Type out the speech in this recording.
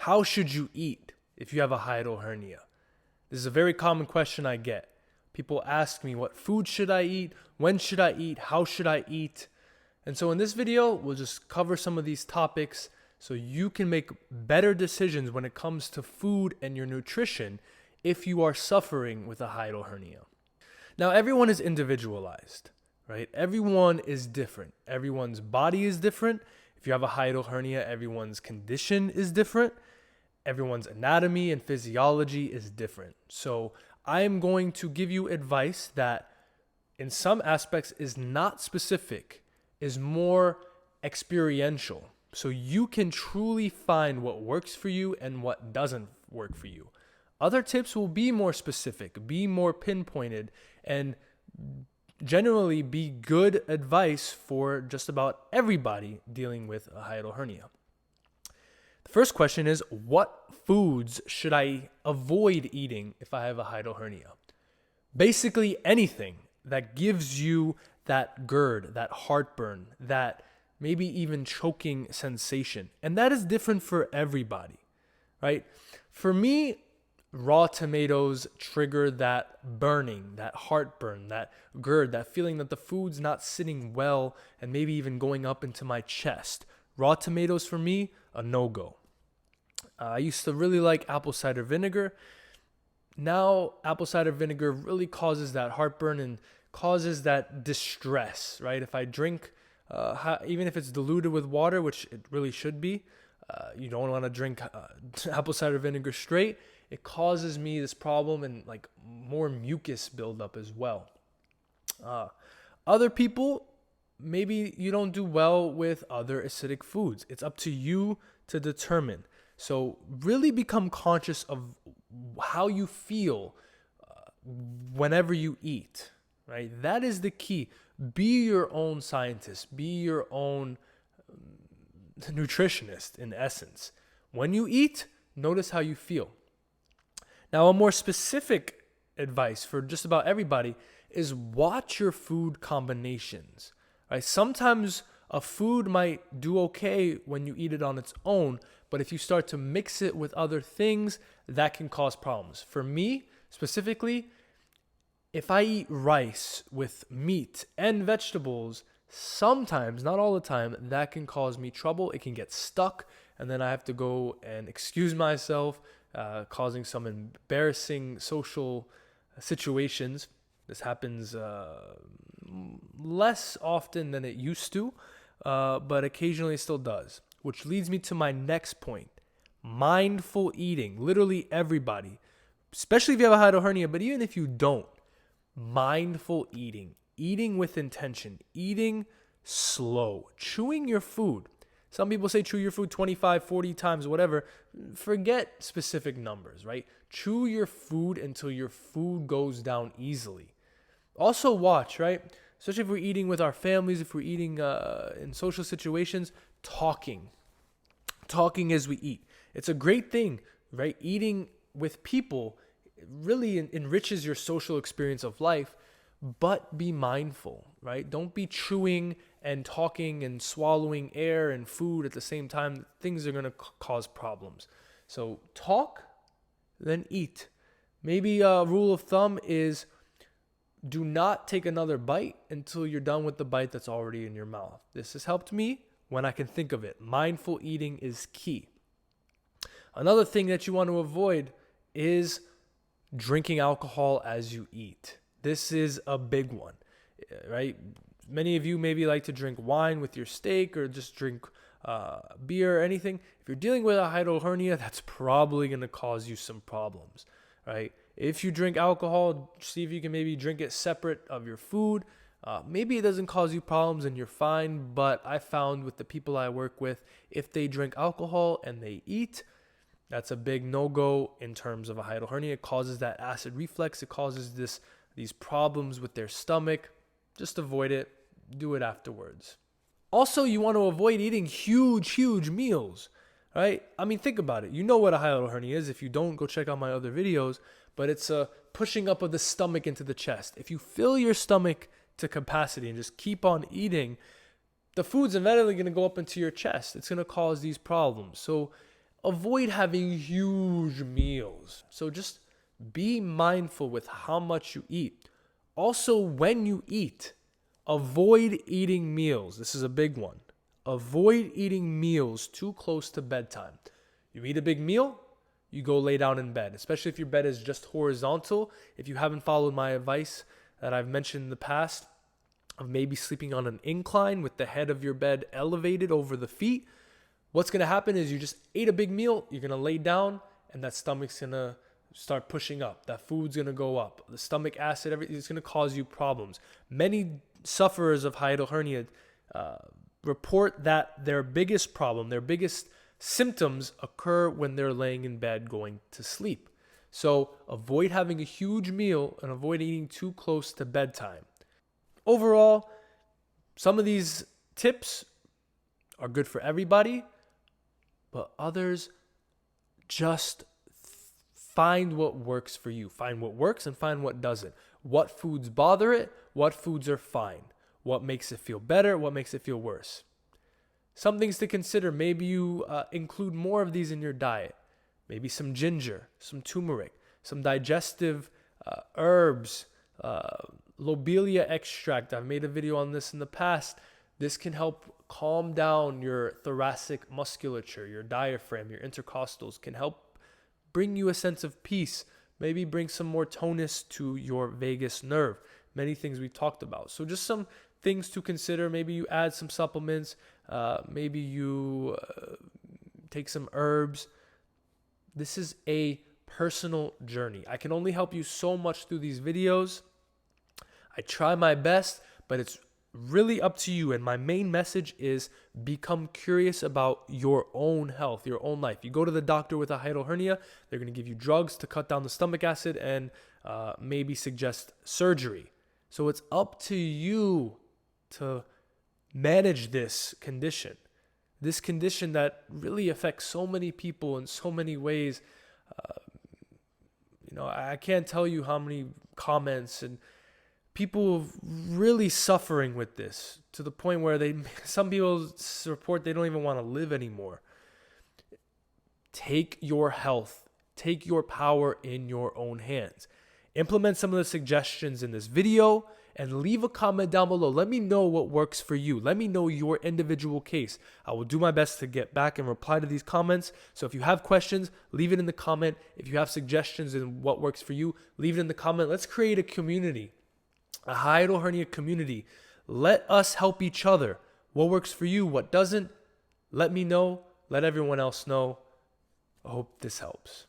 How should you eat if you have a hiatal hernia? This is a very common question I get. People ask me, what food should I eat? When should I eat? How should I eat? And so in this video, we'll just cover some of these topics so you can make better decisions when it comes to food and your nutrition if you are suffering with a hiatal hernia. Now, everyone is individualized, right? Everyone is different. Everyone's body is different. If you have a hiatal hernia, everyone's condition is different. Everyone's anatomy and physiology is different. So I am going to give you advice that in some aspects is not specific, is more experiential. So you can truly find what works for you and what doesn't work for you. Other tips will be more specific, be more pinpointed, and generally be good advice for just about everybody dealing with a hiatal hernia. The first question is, what foods should I avoid eating if I have a hiatal hernia? Basically anything that gives you that GERD, that heartburn, that maybe even choking sensation. And that is different for everybody, right? For me, raw tomatoes trigger that burning, that heartburn, that GERD, that feeling that the food's not sitting well and maybe even going up into my chest. Raw tomatoes for me, a no-go. I used to really like apple cider vinegar. Now, apple cider vinegar really causes that heartburn and causes that distress, right? If I drink, even if it's diluted with water, which it really should be, you don't want to drink apple cider vinegar straight. It causes me this problem and like more mucus buildup as well. Other people, maybe you don't do well with other acidic foods. It's up to you to determine. So really become conscious of how you feel whenever you eat, right? That is the key. Be your own scientist. Be your own nutritionist in essence. When you eat, notice how you feel. Now, a more specific advice for just about everybody is watch your food combinations, right? Sometimes a food might do okay when you eat it on its own, but if you start to mix it with other things, that can cause problems. For me, specifically, if I eat rice with meat and vegetables, sometimes, not all the time, that can cause me trouble. It can get stuck, and then I have to go and excuse myself, causing some embarrassing social situations. This happens less often than it used to, but occasionally it still does. Which leads me to my next point. Mindful eating. Literally everybody, especially if you have a hiatal hernia, but even if you don't, mindful eating. Eating with intention. Eating slow. Chewing your food. Some people say chew your food 25, 40 times, whatever. Forget specific numbers, right? Chew your food until your food goes down easily. Also watch, right? Especially if we're eating with our families, if we're eating in social situations, talking as we eat. It's a great thing, right? Eating with people really enriches your social experience of life, but be mindful, right? Don't be chewing and talking and swallowing air and food at the same time. Things are going to cause problems. So talk, then eat. Maybe a rule of thumb is do not take another bite until you're done with the bite that's already in your mouth. This has helped me when I can think of it. Mindful eating is key. Another thing that you want to avoid is drinking alcohol as you eat. This is a big one, right? Many of you maybe like to drink wine with your steak or just drink beer or anything. If you're dealing with a hiatal hernia, that's probably going to cause you some problems, right? If you drink alcohol, see if you can maybe drink it separate of your food. Maybe it doesn't cause you problems and you're fine, but I found with the people I work with, if they drink alcohol and they eat, that's a big no-go in terms of a hiatal hernia. It causes that acid reflux. It causes these problems with their stomach. Just avoid it. Do it afterwards. Also, you want to avoid eating huge meals, right? I mean, think about it. You know what a hiatal hernia is. If you don't, go check out my other videos. But it's a pushing up of the stomach into the chest. If you fill your stomach to capacity and just keep on eating, the food's inevitably going to go up into your chest. It's going to cause these problems. So avoid having huge meals. So just be mindful with how much you eat. Also, when you eat, avoid eating meals. This is a big one. Avoid eating meals too close to bedtime. You eat a big meal, you go lay down in bed, especially if your bed is just horizontal. If you haven't followed my advice that I've mentioned in the past of maybe sleeping on an incline with the head of your bed elevated over the feet, what's going to happen is you just ate a big meal, you're going to lay down, and that stomach's going to start pushing up. That food's going to go up. The stomach acid, everything is going to cause you problems. Many sufferers of hiatal hernia report that their biggest problem, their biggest symptoms occur when they're laying in bed going to sleep. So avoid having a huge meal and avoid eating too close to bedtime. Overall, some of these tips are good for everybody, but others, just find what works for you. Find what works and find what doesn't. What foods bother it? What foods are fine? What makes it feel better? What makes it feel worse? Some things to consider. Maybe you include more of these in your diet. Maybe some ginger, some turmeric, some digestive herbs, lobelia extract. I've made a video on this in the past. This can help calm down your thoracic musculature, your diaphragm, your intercostals, can help bring you a sense of peace, maybe bring some more tonus to your vagus nerve. Many things we talked about. So just some things to consider. Maybe you add some supplements. Maybe you take some herbs. This is a personal journey. I can only help you so much through these videos. I try my best, but it's really up to you. And my main message is become curious about your own health, your own life. You go to the doctor with a hiatal hernia, they're going to give you drugs to cut down the stomach acid and maybe suggest surgery. So it's up to you to manage this condition that really affects so many people in so many ways. I can't tell you how many comments and people really suffering with this to the point where some people report they don't even want to live anymore. Take your health, take your power in your own hands. Implement some of the suggestions in this video and leave a comment down below. Let me know what works for you. Let me know your individual case. I will do my best to get back and reply to these comments. So if you have questions, leave it in the comment. If you have suggestions in what works for you, leave it in the comment. Let's create a community, a hiatal hernia community. Let us help each other. What works for you, what doesn't, let me know. Let everyone else know. I hope this helps.